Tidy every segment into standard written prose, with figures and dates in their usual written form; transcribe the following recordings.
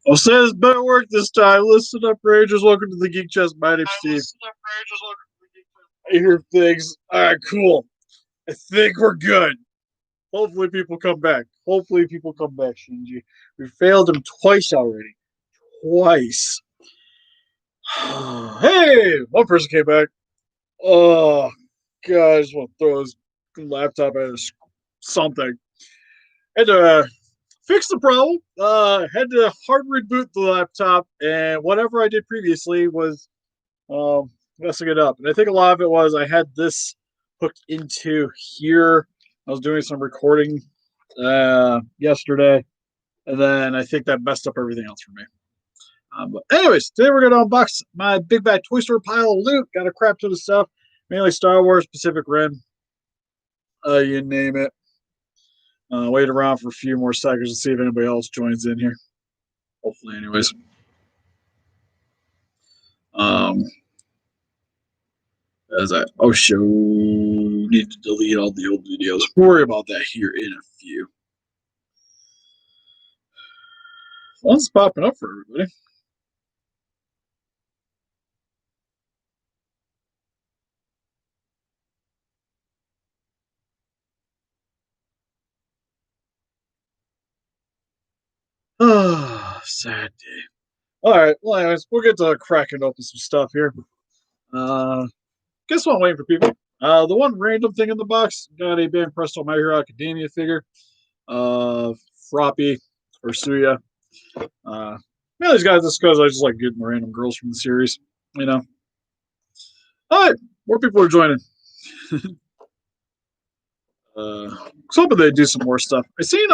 I'll say this better work this time. Listen up, Rangers. Welcome to the Geek Chest. My name's Steve. I hear things. All right, cool. I think we're good. Hopefully, people come back. Shinji. We failed him twice already. Twice. Hey, one person came back. Oh, God, I just want to throw his laptop at something. Had to fix the problem. Had to hard reboot the laptop, and whatever I did previously was messing it up. And I think a lot of it was I had this hooked into here. I was doing some recording yesterday, and then I think that messed up everything else for me. But anyways, today we're going to unbox my big bad Toy Store pile of loot. Got a crap ton of stuff, mainly Star Wars, Pacific Rim, you name it. Wait around for a few more seconds to see if anybody else joins in here. Hopefully, anyways. As I need to delete all the old videos. We'll worry about that here in a few. One's popping up for everybody. Ah, sad day. All right. Well, anyways, we'll get to cracking open some stuff here. Guess what I'm waiting for people. The one random thing in the box got a Band Presto My Hero Academia figure. Froppy or Suya. Man, these guys just because I just like getting the random girls from the series. You know. All right, more people are joining. I was hoping they'd do some more stuff. I seen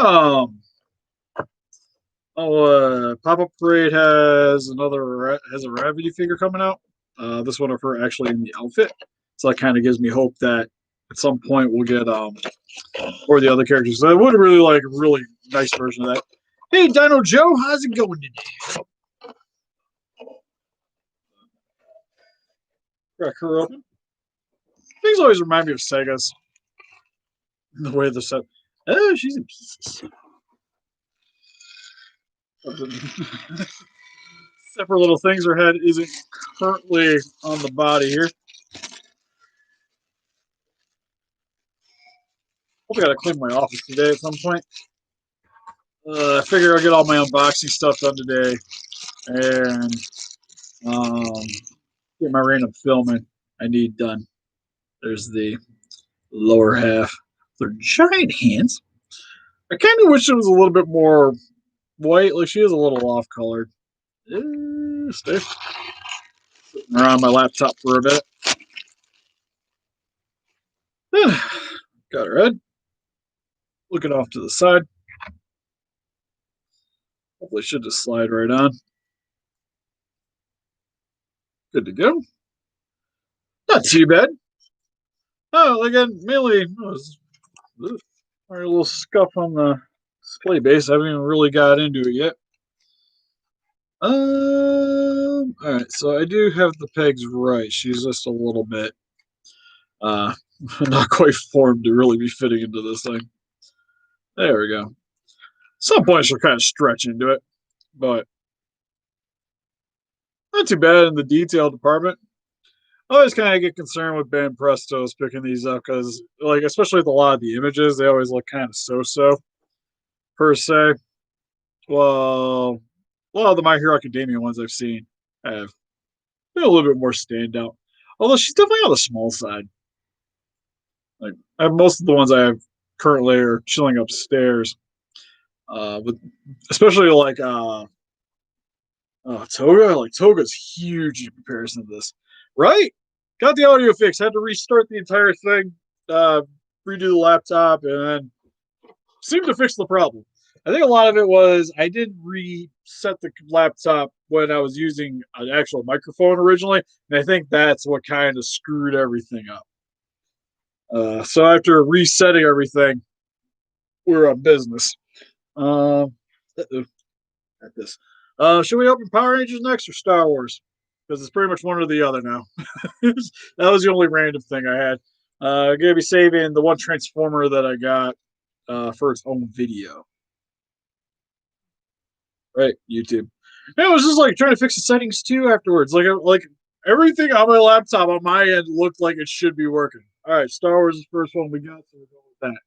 Pop-Up Parade has a Gravity figure coming out. This one of her actually in the outfit, so that kind of gives me hope that at some point we'll get or the other characters. So I would really like a really nice version of that. Hey, Dino Joe, how's it going today? Crack her open. Things always remind me of Sega's. The way they're set. Oh, she's in pieces. Separate little things. Her head isn't currently on the body here. Hope I gotta clean my office today at some point. I figure I'll get all my unboxing stuff done today and get my random filming I need done. There's the lower half. They're giant hands. I kind of wish it was a little bit more white. Like she is a little off colored. Stay around my laptop for a bit. Got her head. Looking off to the side. Hopefully should just slide right on. Good to go. Not too bad. Oh, again, mainly a little scuff on the display base. I haven't even really got into it yet. Alright, so I do have the pegs right. She's just a little bit not quite formed to really be fitting into this thing. There we go. Some point she'll kind of stretch into it, but not too bad in the detail department. I always kind of get concerned with Band Prestos picking these up because, like, especially with a lot of the images, they always look kind of so-so, per se. Well, a lot of the My Hero Academia ones I've seen have been a little bit more standout. Although she's definitely on the small side. Like, most of the ones I have currently are chilling upstairs. With especially like Toga. Like Toga's huge in comparison to this. Right? Got the audio fix. Had to restart the entire thing, redo the laptop, and then seemed to fix the problem. I think a lot of it was I didn't reset the laptop when I was using an actual microphone originally, and I think that's what kind of screwed everything up. So after resetting everything, we're on business. At this. Should we open Power Rangers next or Star Wars? Because it's pretty much one or the other now. That was the only random thing I had. Gonna be saving the one Transformer that I got for its own video. Right, YouTube. it was just like trying to fix the settings too afterwards. Like everything on my laptop on my end looked like it should be working. All right, Star Wars is the first one we got, so we're going with that.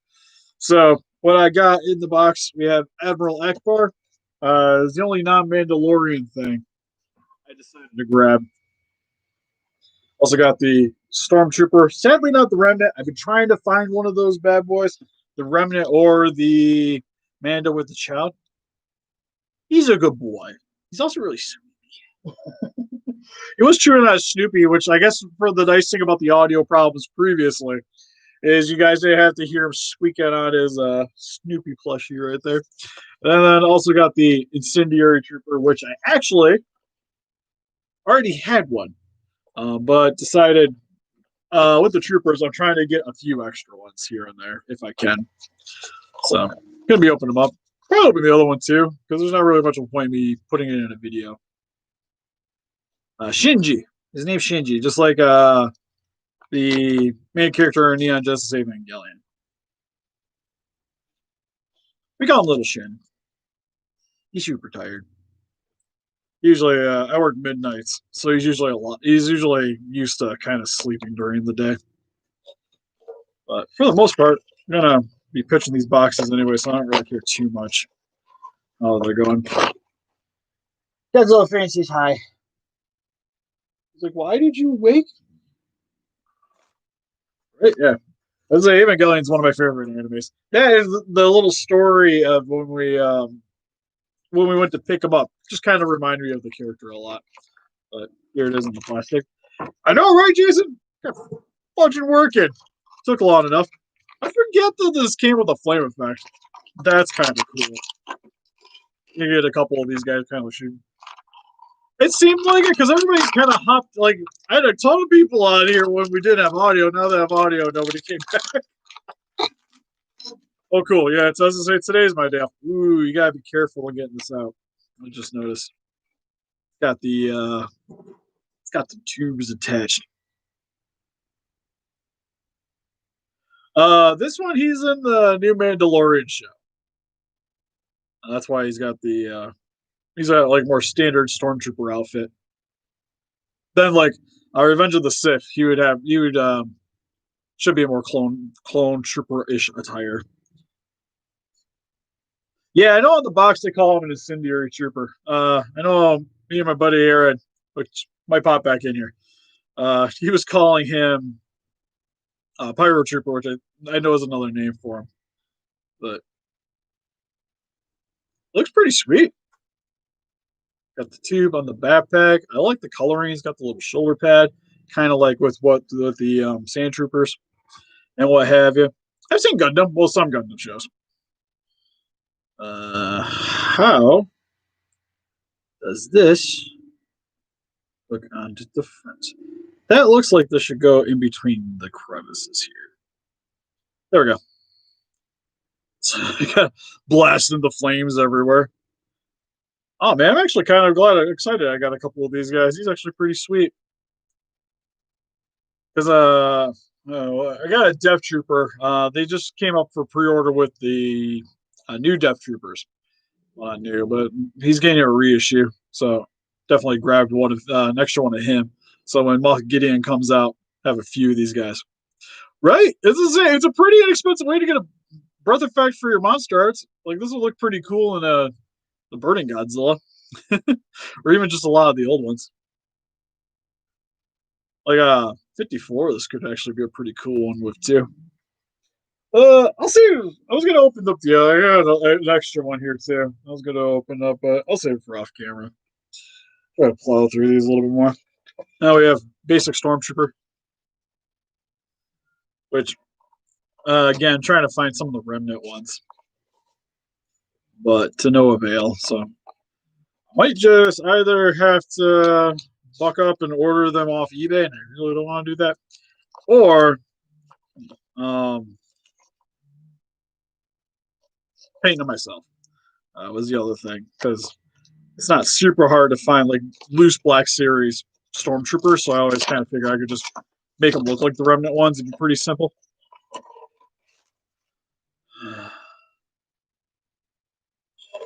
So what I got in the box, we have Admiral Akbar. It's the only non-Mandalorian thing I decided to grab. Also got the Stormtrooper. Sadly, not the Remnant. I've been trying to find one of those bad boys, the Remnant or the Mando with the Child. He's a good boy. He's also really sweet. It was chewing on Snoopy, which I guess for the nice thing about the audio problems previously is you guys didn't have to hear him squeaking on his Snoopy plushie right there. And then also got the Incendiary Trooper, which I actually already had one, but decided with the Troopers, I'm trying to get a few extra ones here and there if I can. So I'm gonna be opening them up. Probably open the other one too, because there's not really much of a point me putting it in a video. Shinji. His name's Shinji, just like the main character in Neon Justice Evangelion. We call him Little Shin. He's super tired. Usually, I work midnights, so he's usually a lot. He's usually used to kind of sleeping during the day. But for the most part, I'm gonna be pitching these boxes anyway, so I don't really care too much how they're going. Godzilla Francis, hi. He's like, why did you wake? Right, yeah. I was like, Evangelion's one of my favorite animes. That is the little story of when we went to pick him up. Just kind of reminded me of the character a lot. But here it is in the plastic. I know, right, Jason? Fucking working. Took long enough. I forget that this came with a flame effect. That's kind of cool. You get a couple of these guys kind of shooting. It seemed like it because everybody kind of hopped. Like I had a ton of people on here when we did have audio. Now they have audio, nobody came back. Oh, cool. Yeah, it doesn't say today's my day. Ooh, you gotta be careful when getting this out. I just noticed. Got the it's got the tubes attached. This one he's in the new Mandalorian show. That's why he's got the he's got like more standard stormtrooper outfit. Then like Revenge of the Sith, he would should be a more clone trooper-ish attire. Yeah, I know on the box they call him an incendiary trooper. I know me and my buddy Aaron, which might pop back in here. He was calling him pyro trooper, which I know is another name for him, but looks pretty sweet. Got the tube on the backpack. I like the coloring. He's got the little shoulder pad, kind of like with the sand troopers and what have you. I've seen Gundam, well, some Gundam shows. How does this look onto the front? That looks like this should go in between the crevices here. There we go. So I got blasting the flames everywhere. Oh man, I'm actually kind of excited. I got a couple of these guys. He's actually pretty sweet. Because I got a Death Trooper. They just came up for pre-order with the new Death Troopers. Well, not new, but he's getting a reissue, so definitely grabbed one of an extra one of him. So when Moff Gideon comes out, have a few of these guys. Right? It's a pretty inexpensive way to get a breath effect for your monster arts. Like this will look pretty cool in the Burning Godzilla, or even just a lot of the old ones. Like 54, this could actually be a pretty cool one with too. I'll see. I was gonna open up the I got an extra one here too. I was gonna open up, but I'll save it for off camera. Try to plow through these a little bit more. Now we have basic Stormtrooper, which again trying to find some of the remnant ones, but to no avail. So might just either have to buck up and order them off eBay, and I really don't want to do that, or paint them myself. Was the other thing because it's not super hard to find like loose Black Series Stormtroopers, so I always kind of figure I could just make them look like the remnant ones. It'd be pretty simple.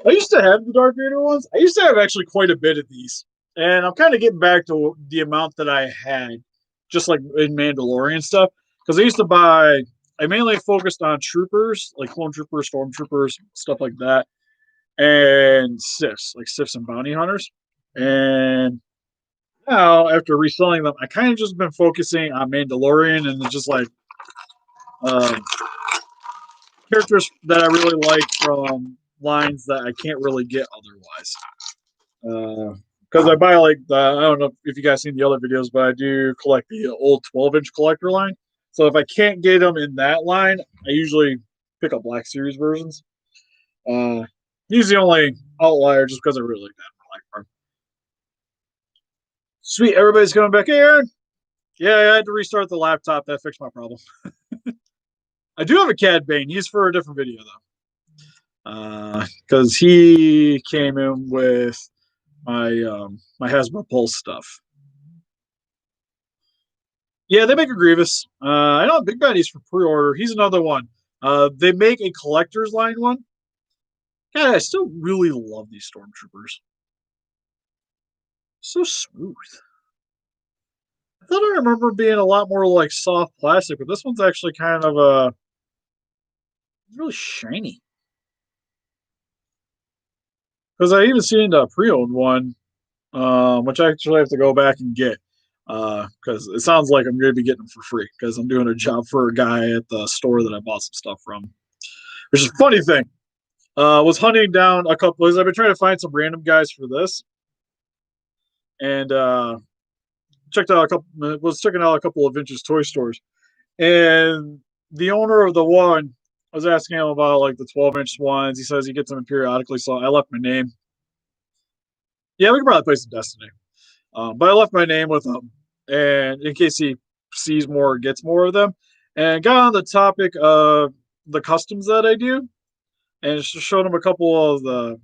I used to have the Darth Vader ones. I used to have actually quite a bit of these, and I'm kind of getting back to the amount that I had, just like in Mandalorian stuff. Because I used to buy. I mainly focused on troopers, like clone troopers, stormtroopers, stuff like that, and Siths, like Siths and bounty hunters. And now, after reselling them, I kind of just been focusing on Mandalorian and just like um, characters that I really like from lines that I can't really get otherwise. Because I buy like I don't know if you guys seen the other videos, but I do collect the old 12-inch collector line. So if I can't get them in that line, I usually pick up Black Series versions. He's the only outlier just because I really like that Black part. Sweet, everybody's coming back here. Yeah, I had to restart the laptop. That fixed my problem. I do have a Cad Bane. He's for a different video though, because he came in with my Hasbro Pulse stuff. Yeah, they make a Grievous. I know Big Baddy's for pre-order. He's another one. They make a collector's line one. God, I still really love these stormtroopers. So smooth. I thought I remember being a lot more like soft plastic, but this one's actually kind of really shiny. Because I even seen the pre-owned one, which I actually have to go back and get. Because it sounds like I'm going to be getting them for free because I'm doing a job for a guy at the store that I bought some stuff from. Which is a funny thing. Was hunting down a couple. I've been trying to find some random guys for this, and checked out a couple. Was checking out a couple of vintage toy stores, and the owner of the one, I was asking him about like the 12-inch ones. He says he gets them periodically, so I left my name. Yeah, we could probably play some Destiny, but I left my name with him, and in case he sees more or gets more of them, and got on the topic of the customs that I do, and just showed him a couple of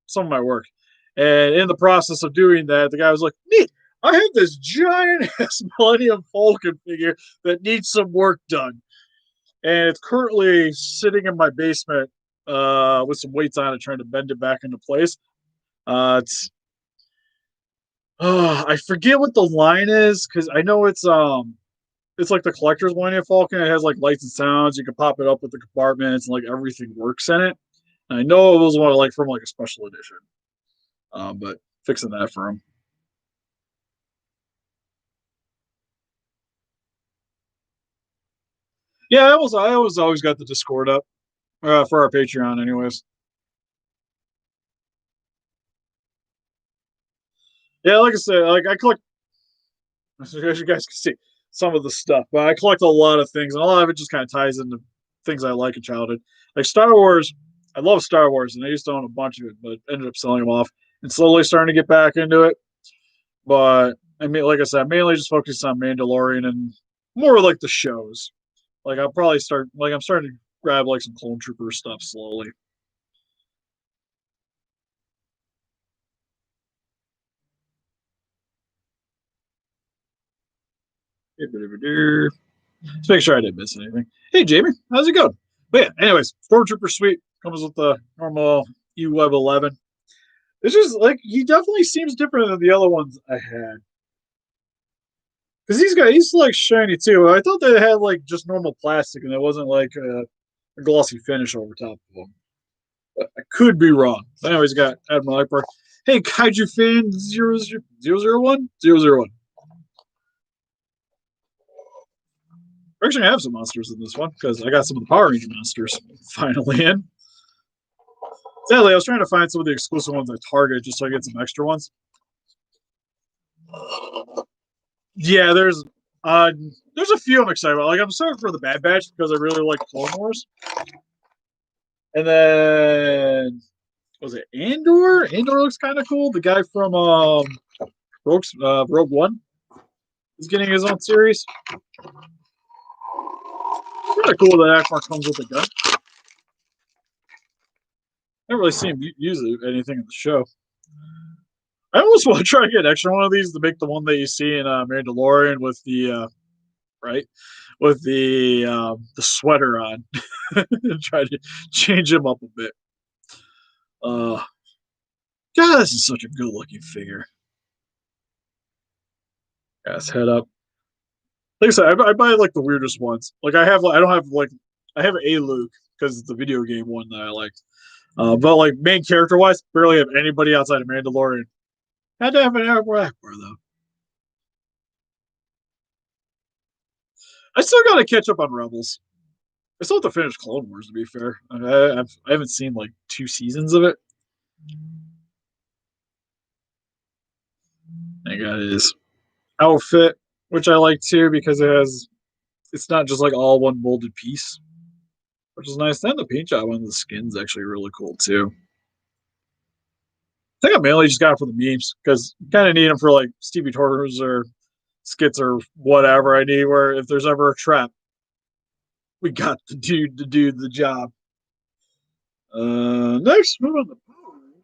some of my work. And in the process of doing that, the guy was like, "Neat, I have this giant ass Millennium Falcon figure that needs some work done, and it's currently sitting in my basement with some weights on it, trying to bend it back into place." It's I forget what the line is because I know it's like the collector's Millennium Falcon. It has like lights and sounds. You can pop it up with the compartments and like everything works in it. And I know it was one like from like a special edition, but fixing that for him. Yeah, I was always got the Discord up for our Patreon, anyways. Yeah, like I said, like I collect, as you guys can see, some of the stuff, but I collect a lot of things, and a lot of it just kind of ties into things I like in childhood. Like Star Wars, I love Star Wars, and I used to own a bunch of it, but ended up selling them off and slowly starting to get back into it. But I mean, like I said, mainly just focused on Mandalorian and more like the shows. Like I'll probably start, like I'm starting to grab like some Clone Trooper stuff slowly. Let's make sure I didn't miss anything. Hey, Jamie, how's it going? But yeah, anyways, Stormtrooper Suite comes with the normal U-Web 11. It's just like he definitely seems different than the other ones I had. Because he's like shiny too. I thought they had like just normal plastic and it wasn't like a glossy finish over top of them. But I could be wrong. Anyways, got Admiral Hyper. Hey, Kaiju fan 001? 001. We're actually gonna have some monsters in this one because I got some of the Power Ranger monsters finally in. Sadly, I was trying to find some of the exclusive ones at Target just so I get some extra ones. Yeah, there's a few I'm excited about. Like I'm excited for the Bad Batch because I really like Clone Wars. And then was it Andor? Andor looks kind of cool. The guy from Rogue One is getting his own series. Kind of cool that Akbar comes with a gun. I haven't really seen him use anything in the show. I almost want to try to get an extra one of these to make the one that you see in Mandalorian with the right with the sweater on. Try to change him up a bit. Uh, God, this is such a good looking figure. Got his head up. Like I said, I buy like the weirdest ones. Like I don't have like I have a Luke because it's the video game one that I liked. But like main character wise, barely have anybody outside of Mandalorian. Had to have an Akbar though. I still got to catch up on Rebels. I still have to finish Clone Wars. To be fair, I haven't seen like 2 seasons of it. I got his outfit, which I like too because it's not just like all one molded piece, which is nice. Then the paint job on the skin's actually really cool too. I think I mainly just got it for the memes because kind of need them for like Stevie Torres or skits or whatever I need. Where if there's ever a trap, we got the dude to do the job. Next, move on to Power Rangers.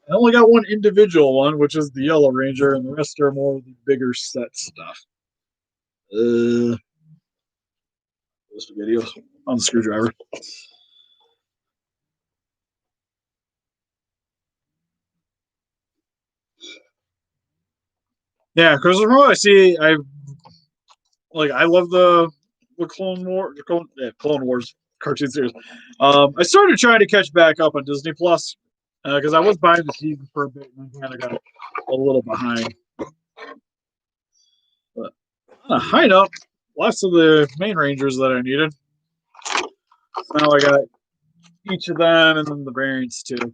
I only got one individual one, which is the Yellow Ranger, and the rest are more of the bigger set stuff. Those videos on the screwdriver. Yeah, because from what I see, I love the Clone Wars cartoon series. I started trying to catch back up on Disney Plus because I was buying the season for a bit and kind of got a little behind. But on a high note, lots of the main Rangers that I needed. Now I got each of them and then the variants too.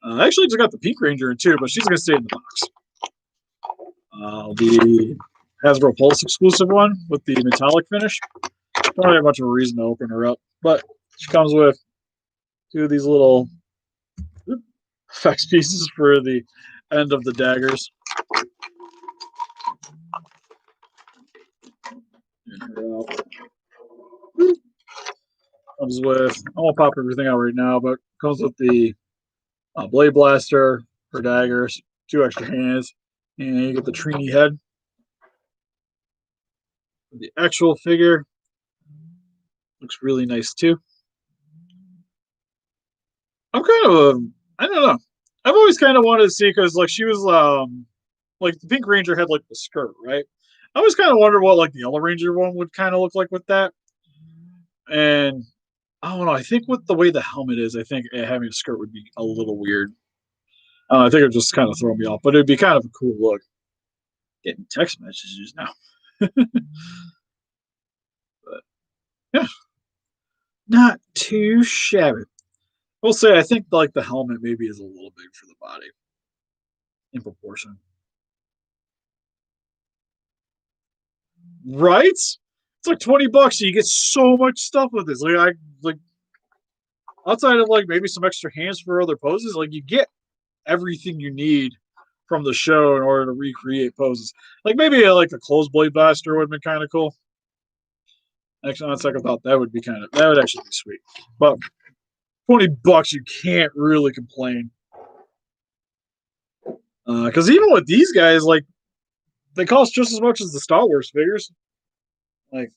I actually just got the Pink Ranger in too, but she's gonna stay in the box. The Hasbro Pulse exclusive one with the metallic finish. Don't have much of a reason to open her up, but she comes with 2 of these little effects pieces for the end of the daggers. Comes with, I won't pop everything out right now, but comes with the blade blaster for daggers, 2 extra hands, and you get the Trini head. The actual figure looks really nice too. I'm kind of, I don't know. I've always kind of wanted to see because like she was like the Pink Ranger had like the skirt, right? I always kind of wondered what like the Yellow Ranger one would kind of look like with that. And I don't know. I think with the way the helmet is, I think having a skirt would be a little weird. I think it would just kind of throw me off, but it'd be kind of a cool look. Getting text messages now. But yeah, not too shabby. We'll say I think like the helmet maybe is a little big for the body in proportion. Right? It's like $20 and you get so much stuff with this. Like outside of like maybe some extra hands for other poses, like you get everything you need from the show in order to recreate poses. Like maybe like a closed blade blaster would have been kind of cool. Actually, on second thought, that would actually be sweet. But $20, you can't really complain. Because even with these guys, like they cost just as much as the Star Wars figures. Like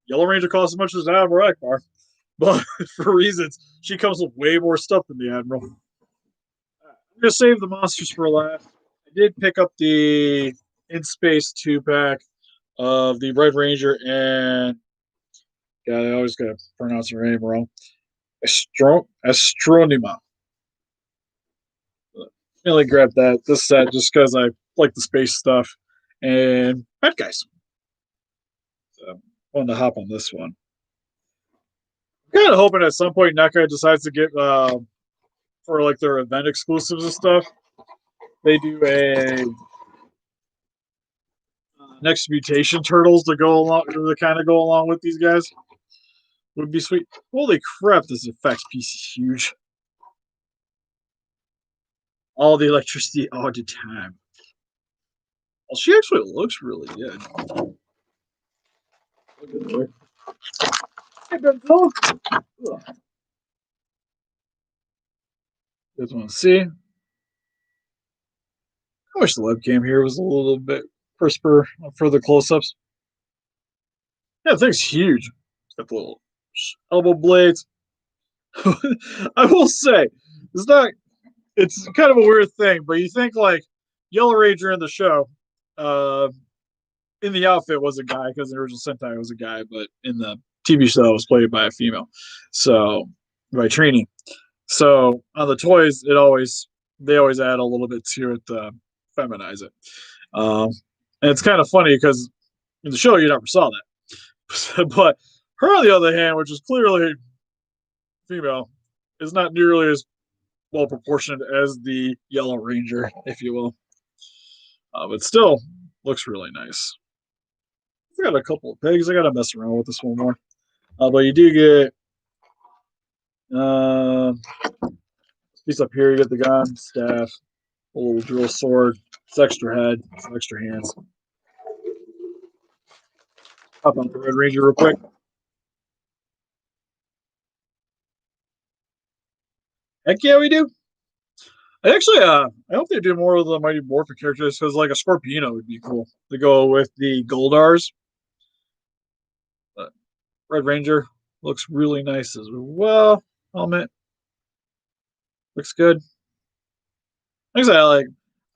Yellow Ranger costs as much as the Admiral Akbar, but for reasons she comes with way more stuff than the Admiral. I'm gonna save the monsters for last. I did pick up the In Space 2-pack of the Red Ranger and God, I always gotta pronounce her name wrong. Astronema. Really grabbed this set just because I like the space stuff and bad guys. So I wanted to hop on this one. I'm kind of hoping at some point NECA decides to get for like their event exclusives and stuff. They do a next mutation turtles to go along to kind of go along with these guys. Would be sweet. Holy crap, this effects piece is huge. All the electricity all the time. Well, she actually looks really good. Hey, Benzo. Just want to see. I wish the webcam here was a little bit crisper for the close-ups. Yeah, the thing's huge. It's got the little elbow blades. I will say it's not. It's kind of a weird thing, but you think like Yellow Ranger in the show, uh, in the outfit was a guy because the original Sentai was a guy, but in the TV show it was played by a female. So by Trini. So on the toys, they always add a little bit to it to feminize it. Um, and it's kind of funny because in the show you never saw that, but her on the other hand, which is clearly female, is not nearly as well proportioned as the Yellow Ranger, if you will. But still looks really nice. I got a couple of pigs. I got to mess around with this one more. But you do get uh, piece up here. You get the gun, staff, a little drill sword. It's extra head, some extra hands. Hop on the Red Ranger real quick. Heck yeah, we do. I hope they do more of the Mighty Morphin characters because like a Scorpino would be cool to go with the Goldars. But Red Ranger looks really nice as well. Helmet looks good. Like I said,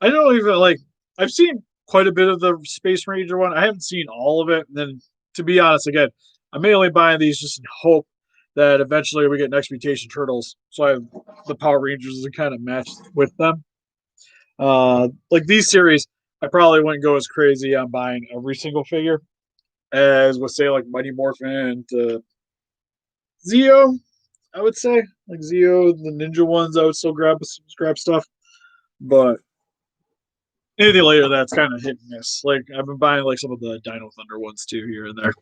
I don't even like. I've seen quite a bit of the Space Ranger one. I haven't seen all of it. And then, to be honest, again, I'm mainly buying these just in hope that eventually we get Next Mutation Turtles, so I have the Power Rangers to kind of match with them. Like these series, I probably wouldn't go as crazy on buying every single figure as with say like Mighty Morphin and Zeo. I would say like Zeo, the Ninja ones, I would still grab stuff, but anything later that's kind of hit and miss. Like I've been buying like some of the Dino Thunder ones too here and there.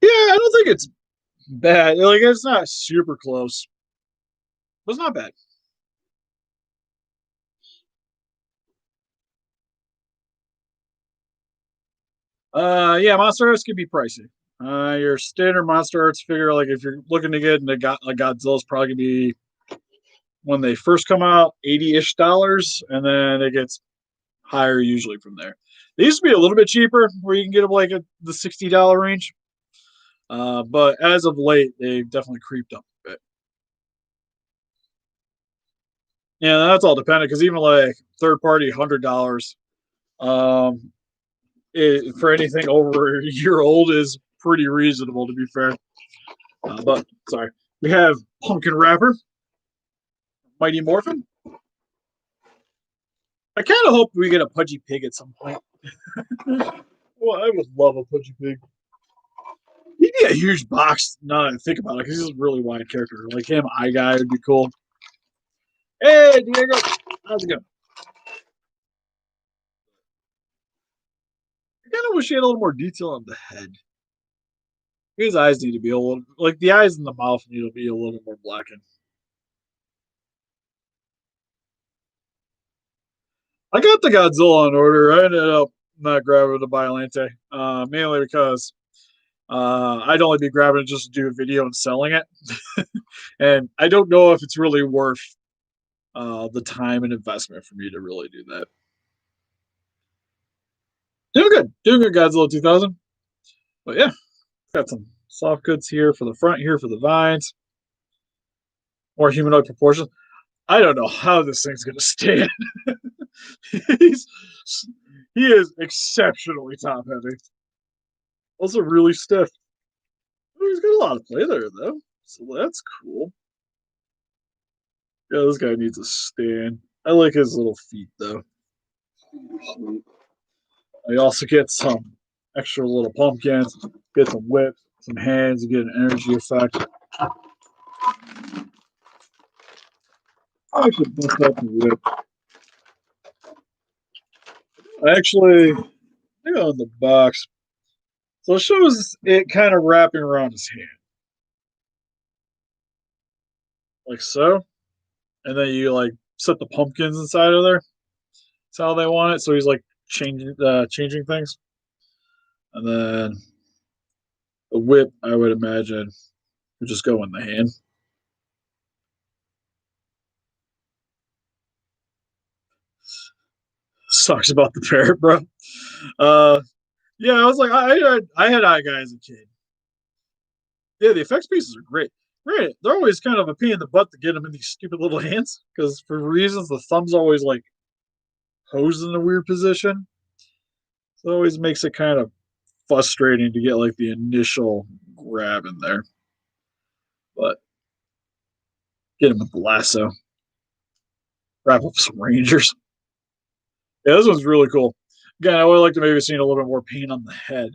Yeah, I don't think it's bad. Like it's not super close, but it's not bad. Yeah, Monster Arts can be pricey. Your standard Monster Arts figure, like if you're looking to get into like Godzilla's probably gonna be when they first come out, $80-ish, and then it gets higher usually from there. They used to be a little bit cheaper, where you can get them like at the $60 range. But as of late, they've definitely creeped up a bit. Yeah, that's all dependent because even like third party $100 um, for anything over a year old is pretty reasonable to be fair. But sorry, we have Pumpkin Wrapper, Mighty Morphin. I kind of hope we get a Pudgy Pig at some point. Well, I would love a Pudgy Pig. He'd be a huge box now that I think about it because he's a really wide character. Like him, Eye Guy would be cool. Hey, Diego, how's it going? I kind of wish he had a little more detail on the head. His eyes need to be a little like the eyes and the mouth need to be a little bit more blackened. I got the Godzilla on order. I ended up not grabbing the Biolante, mainly because I'd only be grabbing it just to do a video and selling it, and I don't know if it's really worth the time and investment for me to really do that. Doing good, Godzilla 2000. But yeah, got some soft goods here for the front here for the vines, more humanoid proportions. I don't know how this thing's gonna stand. He's he is exceptionally top heavy. Also really stiff. Oh, he's got a lot of play there though, so that's cool. Yeah, this guy needs a stand. I like his little feet though. I also get some extra little pumpkins, get some whips, some hands, get an energy effect. I actually bust out the whip. I actually, on the box. So it shows it kind of wrapping around his hand, like so. And then you like set the pumpkins inside of there. That's how they want it. So he's like changing things. And then the whip, I would imagine, would just go in the hand. Sucks about the parrot, bro. Uh, Yeah, I was like, I had Eye Guy as a kid. Yeah, the effects pieces are great. Right, they're always kind of a pain in the butt to get them in these stupid little hands because for reasons the thumb's always like posed in a weird position. So it always makes it kind of frustrating to get like the initial grab in there. But get him with the lasso, wrap up some rangers. Yeah, this one's really cool. Again, I would like to maybe see a little bit more paint on the head.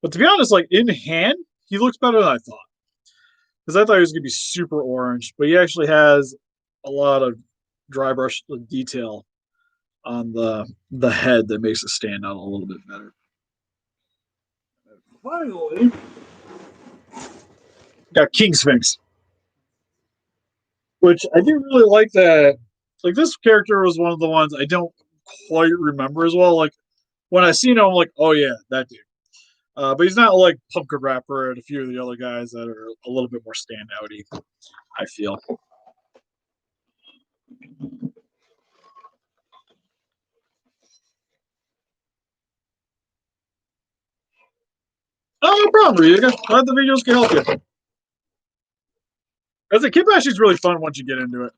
But to be honest, like in hand, he looks better than I thought. Because I thought he was gonna be super orange, but he actually has a lot of dry brush detail on the head that makes it stand out a little bit better. Finally, got King Sphinx, which I do really like that. Like this character was one of the ones I don't quite remember as well. Like when I seen him, I'm like, oh yeah, that dude. But he's not like Pumpkin Rapper and a few of the other guys that are a little bit more standouty. I feel. Oh, no problem, Ryuga. Glad the videos can help you. As a kid, actually, is really fun once you get into it.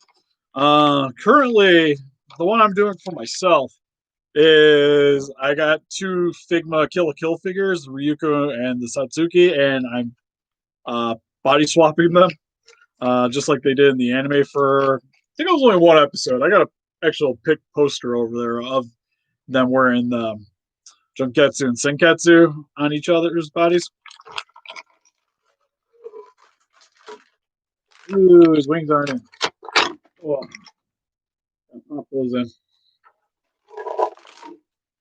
Currently, the one I'm doing for myself is I got two Figma Kill la Kill figures, Ryuko and the Satsuki, and I'm body swapping them, just like they did in the anime for, I think it was only one episode. I got an actual pic poster over there of them wearing the Junketsu and Senketsu on each other's bodies. Ooh, his wings aren't in. Oh, I'll pop those in.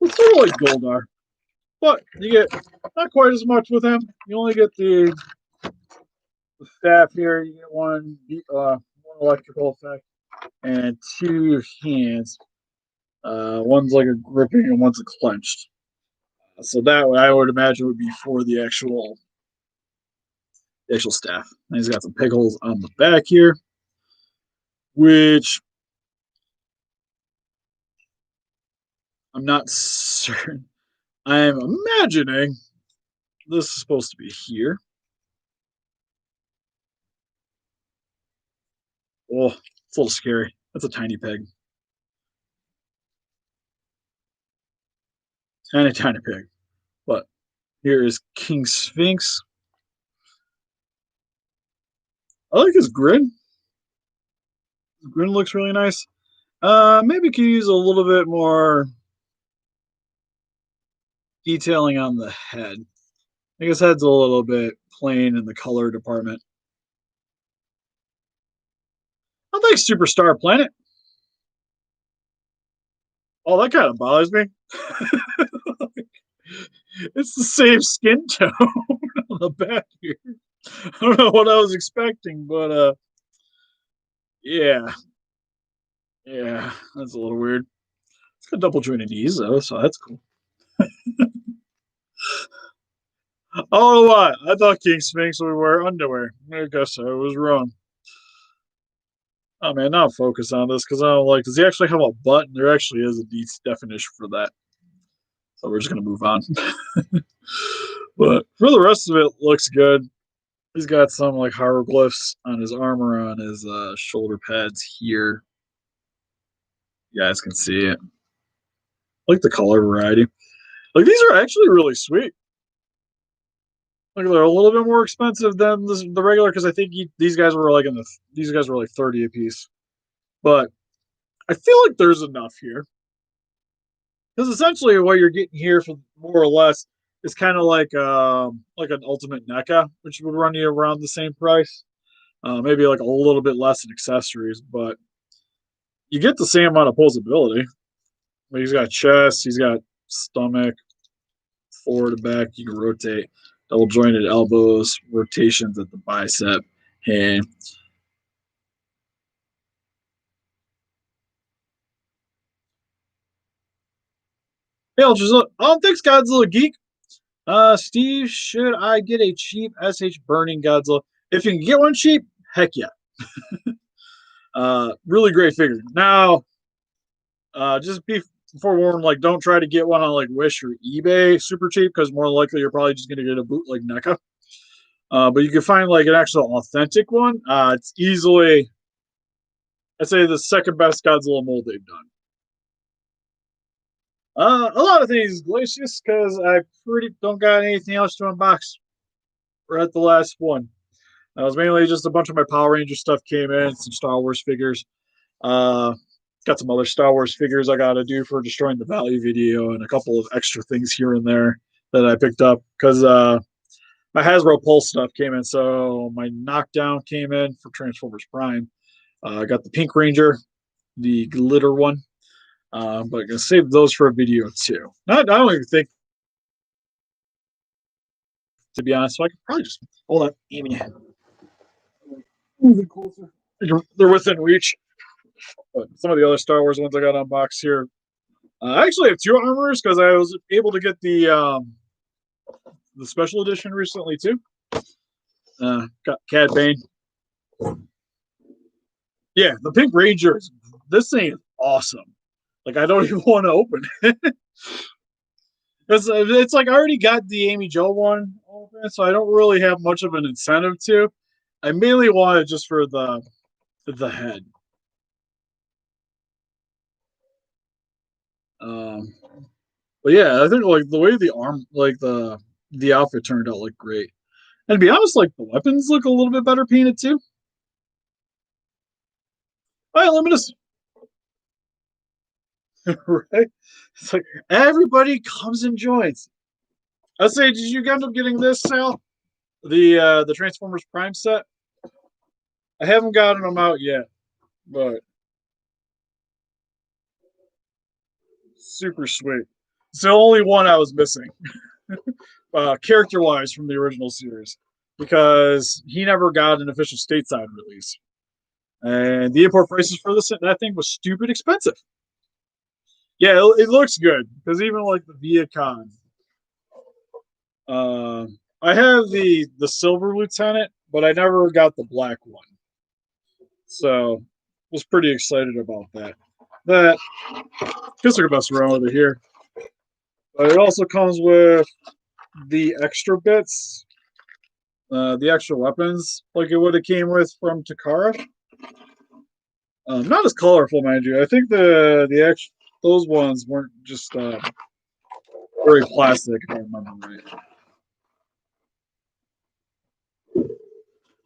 It's sort of like Goldar, but you get not quite as much with him. You only get the staff here. You get one electrical effect and two hands. One's like a gripping and one's a clenched. So that I would imagine would be for the actual staff. And he's got some peg holes on the back here, which I'm not certain. I'm imagining this is supposed to be here. Oh, it's a little scary. That's a tiny peg. Tiny, tiny pig. But here is King Sphinx. I like his grin. His grin looks really nice. Maybe could use a little bit more detailing on the head. I think his head's a little bit plain in the color department. I like Superstar Planet. Oh, that kind of bothers me. It's the same skin tone on the back here. I don't know what I was expecting, but yeah, yeah, that's a little weird. It's got double jointed knees though, so that's cool. Oh, what? I thought King Sphinx would wear underwear. I guess I was wrong. Oh man, now focus on this because I don't like. Does he actually have a butt? There actually is a definition for that. So we're just gonna move on. But for the rest of it, looks good. He's got some like hieroglyphs on his armor, on his shoulder pads here. You guys can see it. I like the color variety. Like these are actually really sweet. Like they're a little bit more expensive than the regular because I think these guys were like these guys were like 30 a piece. But I feel like there's enough here because essentially what you're getting here for more or less is kind of like an ultimate NECA, which would run you around the same price. Maybe like a little bit less in accessories, but you get the same amount of posability. Like he's got chest, he's got stomach, forward to back. You can rotate, double jointed elbows, rotations at the bicep, hand. Hey, thanks, Godzilla Geek. Steve, should I get a cheap SH Burning Godzilla? If you can get one cheap, heck yeah. Really great figure. Now, just forewarned, like don't try to get one on like Wish or eBay super cheap because more likely you're probably just gonna get a bootleg NECA. But you can find like an actual authentic one. It's easily, I'd say, the second best Godzilla mold they've done. A lot of things Glacius because I pretty don't got anything else to unbox. We're at the last one. That was mainly just a bunch of my Power Ranger stuff came in, some Star Wars figures. Uh, got some other Star Wars figures I got to do for Destroying the Valley video, and a couple of extra things here and there that I picked up because my Hasbro Pulse stuff came in. So my Knockdown came in for Transformers Prime. I got the Pink Ranger, the glitter one, but I'm gonna save those for a video too. I don't even think, to be honest, so I could probably just hold on, Amy. Moving closer. They're within reach. But some of the other Star Wars ones I got unboxed here. I actually have two armors because I was able to get the special edition recently too. Got Cad Bane. Yeah, the Pink Ranger. This thing is awesome. Like I don't even want to open it. It's like I already got the Amy Jo one open, so I don't really have much of an incentive to. I mainly want it just for the head. But yeah, I think like the way the arm, like the outfit turned out, looked great. And to be honest, like the weapons look a little bit better painted too. All right, let me just right. It's like everybody comes and joins. I say, did you end up getting this, Sal? The Transformers Prime set. I haven't gotten them out yet, but super sweet. It's the only one I was missing, character wise, from the original series, because he never got an official stateside release, and the import prices for this that thing was stupid expensive. Yeah, it looks good because even like the Viacom, I have the silver lieutenant, but I never got the black one, so was pretty excited about that. That guess I could bust around with it here, but it also comes with the extra bits, the extra weapons, like it would have came with from Takara. Not as colorful, mind you. I think the extra those ones weren't just very plastic, if I remember right.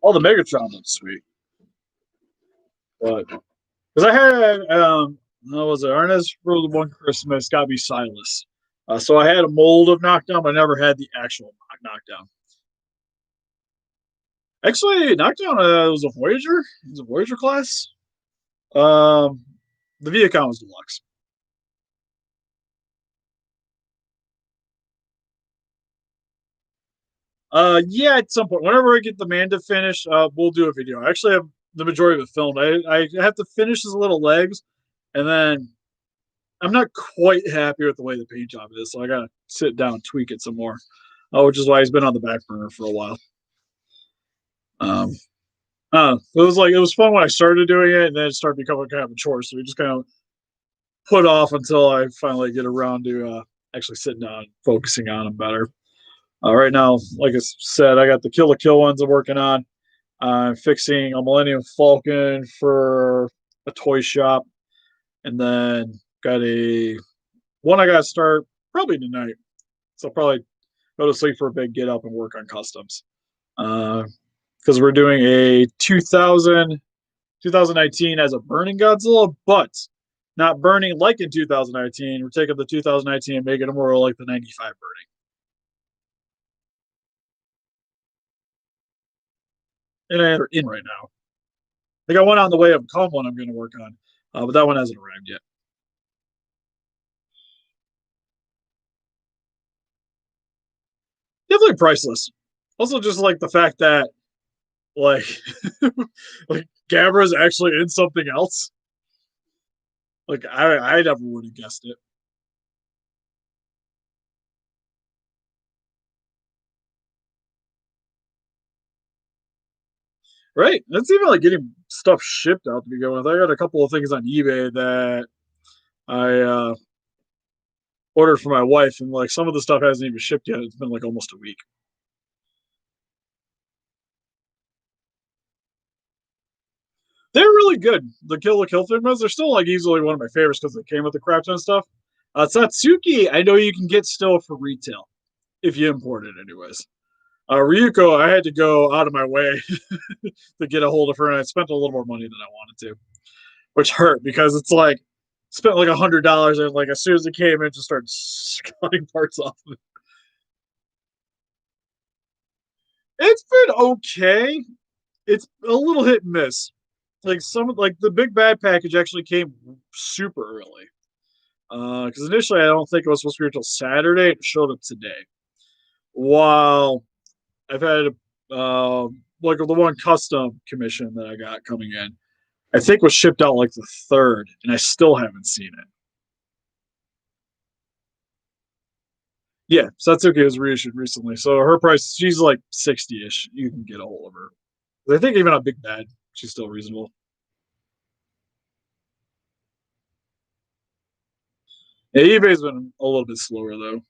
All the Megatron looks sweet, but because I had what was it? Ernest for the one Christmas got me Silas, so I had a mold of Knockdown, but I never had the actual Knockdown. Actually, Knockdown was a Voyager. It was a Voyager class. Um, the Viacom was deluxe. Yeah, at some point, whenever I get the Manda finished, we'll do a video. I actually have the majority of it filmed. I have to finish his little legs, and then I'm not quite happy with the way the paint job is, so I gotta sit down and tweak it some more. Which is why he's been on the back burner for a while. Um, it was fun when I started doing it, and then it started becoming kind of a chore. So we just kind of put off until I finally get around to actually sitting down and focusing on them better. Right now, like I said, I got the Kill la Kill ones I'm working on. I'm fixing a Millennium Falcon for a toy shop, and then got a one I got to start probably tonight. So I'll probably go to sleep for a bit, get up, and work on customs. Because we're doing a 2019 as a burning Godzilla, but not burning like in 2019. We're taking the 2019 and making it more like the 95 burning. And they're in right now. I got one on the way of calm one I'm going to work on, but that one hasn't arrived yet. Definitely priceless. Also, just like the fact that like like Gabra's actually in something else. Like I never would have guessed it. Right. That's even like getting stuff shipped out to begin with. I got a couple of things on eBay that I ordered for my wife, and like some of the stuff hasn't even shipped yet. It's been like almost a week. They're really good. The Kill la Kill Figmas, they're still like easily one of my favorites because they came with the crap ton of stuff. Satsuki, I know you can get still for retail if you import it, anyways. Ryuko, I had to go out of my way to get a hold of her, and I spent a little more money than I wanted to, which hurt because it's like spent like $100, and like as soon as it came in, just started cutting parts off of it. It's been okay. It's a little hit and miss. Like some like the big bad package actually came super early. Because initially I don't think it was supposed to be until Saturday. It showed up today. While I've had like the one custom commission that I got coming in, I think was shipped out like the third, and I still haven't seen it. Yeah, Satsuki was reissued recently, so her price she's like 60-ish. You can get a hold of her. I think even on Big Bad, she's still reasonable. Yeah, eBay's been a little bit slower though.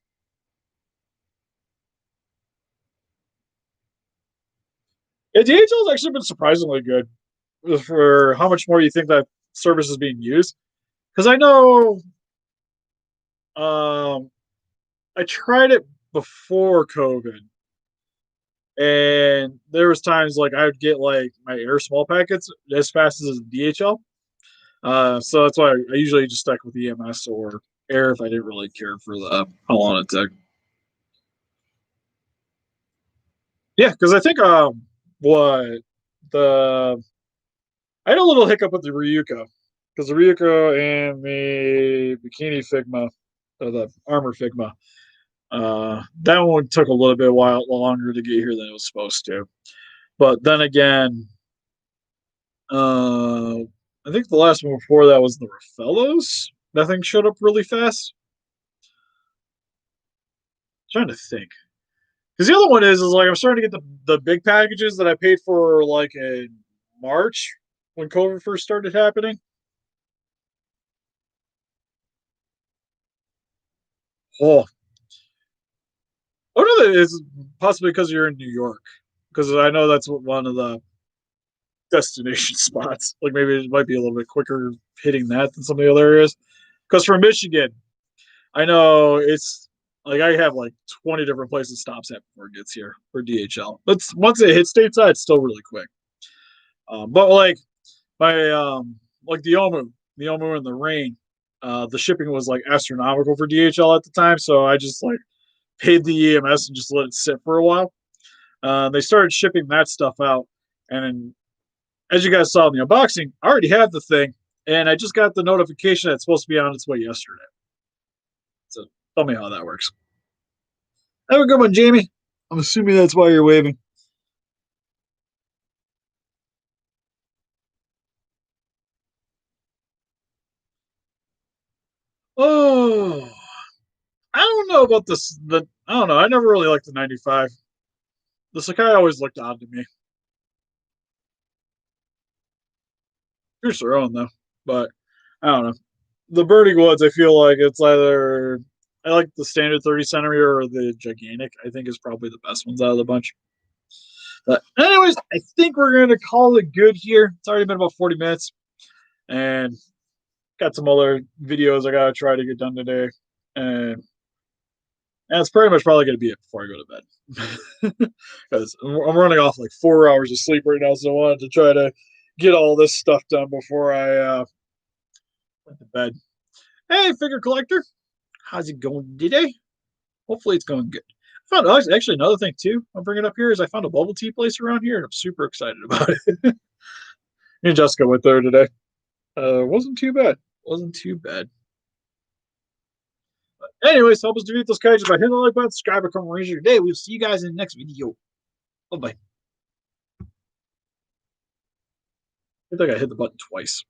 Yeah, DHL's actually been surprisingly good for how much more you think that service is being used. Because I know I tried it before COVID, and there was times like I would get like my air small packets as fast as DHL. So that's why I usually just stuck with EMS or air if I didn't really care for the how long it took. Yeah, because I think what the I had a little hiccup with the Ryuko because the Ryuko and the Bikini Figma or the Armor Figma. That one took a little bit while longer to get here than it was supposed to. But then again, uh, I think the last one before that was the Raffellos. That thing showed up really fast. I'm trying to think. Because the other one is like I'm starting to get the big packages that I paid for like in March when COVID first started happening. Oh, I know that is possibly because you're in New York. Because I know that's one of the destination spots. Like maybe it might be a little bit quicker hitting that than some of the other areas. Because from Michigan, I know it's like I have like 20 different places stops at before it gets here for DHL. But once it hits stateside, it's still really quick. But like my like the Omu and the rain, the shipping was like astronomical for DHL at the time. So I just like paid the EMS and just let it sit for a while. They started shipping that stuff out, and then, as you guys saw in the unboxing, I already have the thing, and I just got the notification that it's supposed to be on its way yesterday. So tell me how that works. Have a good one, Jamie. I'm assuming that's why you're waving. Oh, I don't know about this. I don't know. I never really liked the 95. The Sakai always looked odd to me. Here's their own though, but I don't know. The Burning Woods, I feel like it's either I like the standard 30 centimeter or the gigantic. I think is probably the best ones out of the bunch. But anyways, I think we're gonna call it good here. It's already been about 40 minutes, and got some other videos I gotta try to get done today, and that's pretty much probably gonna be it before I go to bed. Because I'm running off like 4 hours of sleep right now, so I wanted to try to get all this stuff done before I went to bed. Hey, figure collector, how's it going today? Hopefully, it's going good. I found actually another thing too. I'll bring it up here is I found a bubble tea place around here, and I'm super excited about it. Me and Jessica went there today. Wasn't too bad. Wasn't too bad. But anyways, help us defeat those kaiju by hitting the like button, subscribe, become a ranger today. We'll see you guys in the next video. Bye bye. I think I hit the button twice.